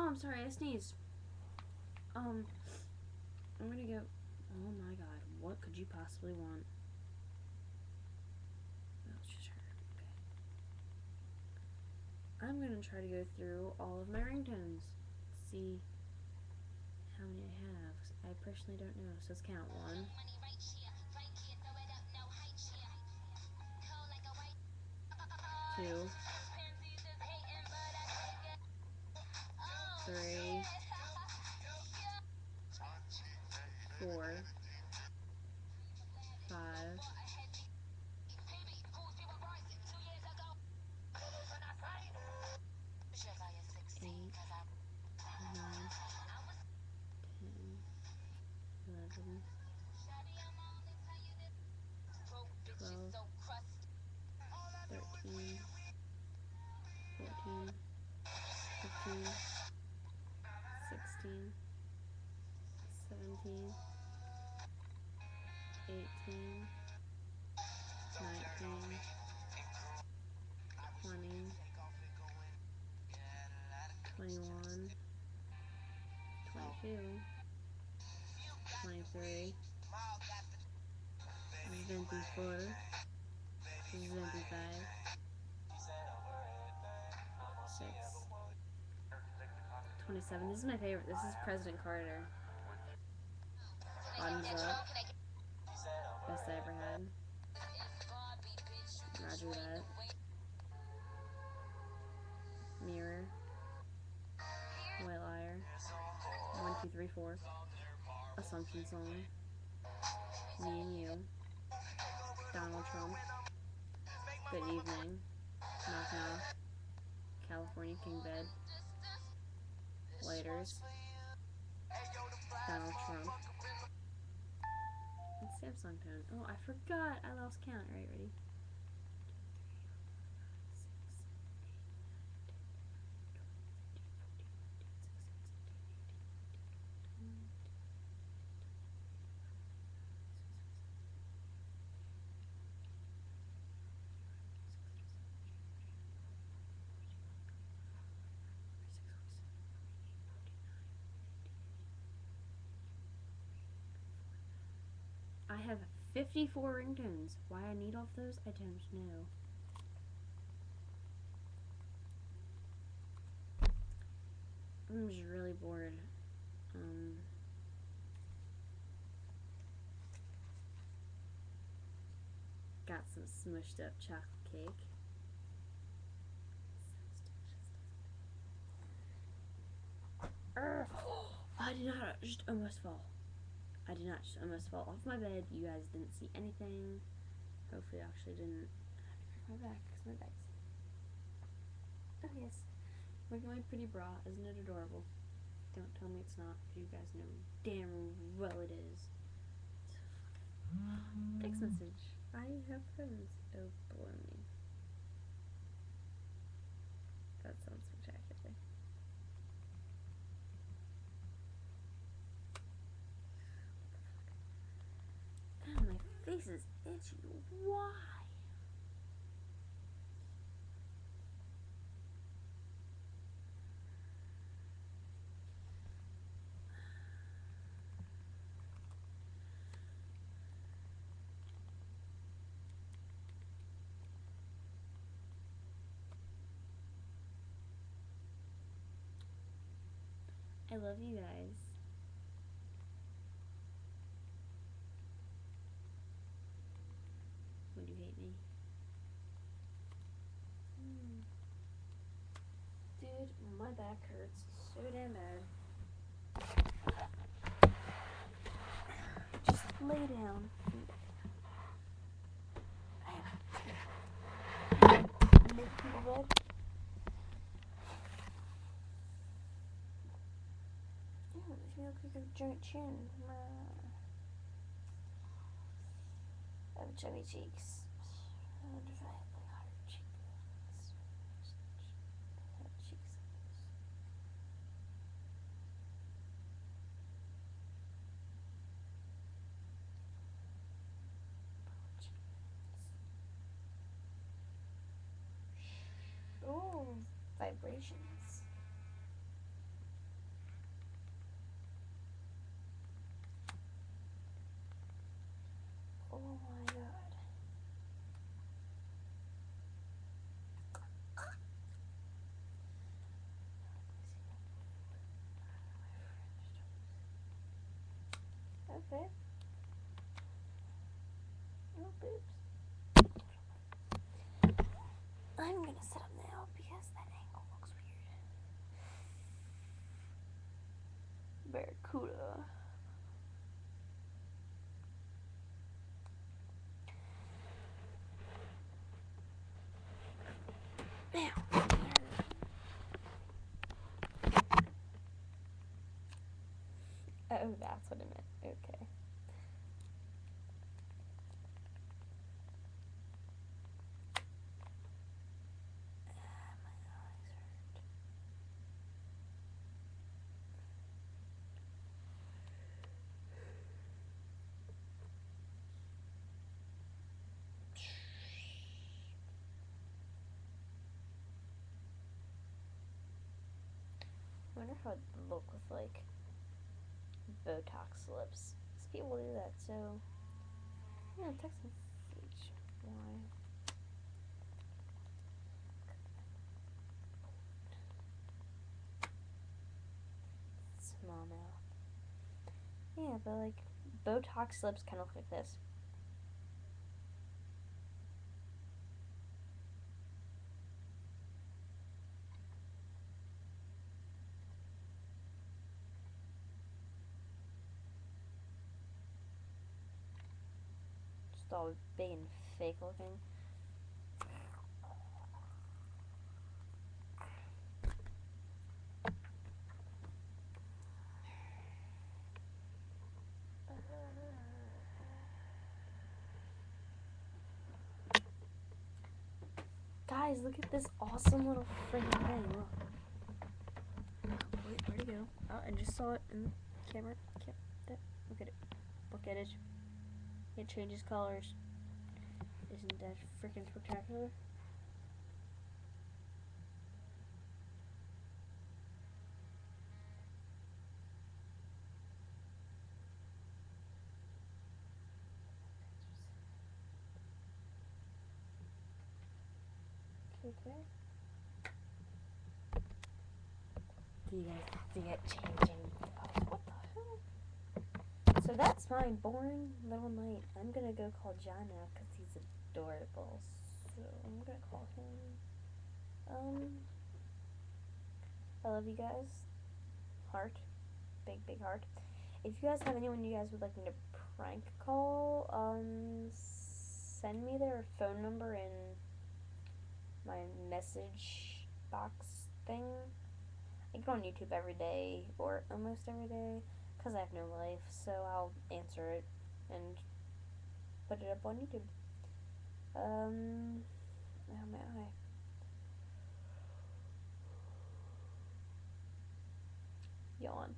Oh, I'm sorry, I sneezed. I'm gonna go. Oh my god, what could you possibly want? Oh, it's just her. Okay. I'm gonna try to go through all of my ringtones. See how many I have. I personally don't know. So let's count. 1, 2, 3, 4, 5, 8, 9, 10, 11, 12, 13, 14, 15, 16, 17, 18, 19, 20, 21, 22, 23, 24, 25, 6, 27. This is my favorite. This is President Carter. Bottoms up. Best I ever had. Roger that. Mirror. White Liar. 1, 2, 3, 4. Assumption Song. Me and You. Donald Trump. Good Evening. Knock Knock. California King Bed. Lighters. Donald Trump. And Samsung Tone. Oh, I forgot. I lost count. Alright, ready? I have 54 ringtones. Why I need all of those, I don't know. I'm just really bored. Got some smushed up chocolate cake. I did not just almost fall. I did not just almost fall off my bed. You guys didn't see anything. Hopefully, I actually didn't have to crack my back because my back's. Oh, yes. Look at my pretty bra. Isn't it adorable? Don't tell me it's not, because you guys know damn well it is. Text message. I have friends. Oh, blow me. That sounds spectacular. Oh, my face is itchy. Why? I love you guys. Would you hate me? Dude, my back hurts so damn bad. Just lay down. Make people bed. Yeah, makes me look like a giant chin. I have chubby cheeks. Undividedly hard cheekbones. Hard cheeks. Ooh, vibrations. Okay. Oh, boobs. I'm gonna sit up now because that angle looks weird. Barracuda. Now. Oh, that's what it meant. Okay. My eyes hurt. I wonder how it would look with like Botox lips. Because people do that, so yeah, text message. Why? Small mouth. Yeah, but like Botox lips kind of look like this. Just all big and fake looking. Guys, look at this awesome little freaking thing. Look. Wait, where'd it go? Oh, I just saw it in the camera. Look at it. Look at it. It changes colors. Isn't that freaking spectacular? Okay. Do you guys see it changing? Oh, what the hell? So that's my boring little night. I'm gonna go call John now because he's adorable. So I'm gonna call him. I love you guys. Heart. Big, big heart. If you guys have anyone you guys would like me to prank call, send me their phone number in my message box thing. I go on YouTube every day, or almost every day, because I have no life, so I'll answer it and put it up on YouTube. Oh, my eye. Yawn.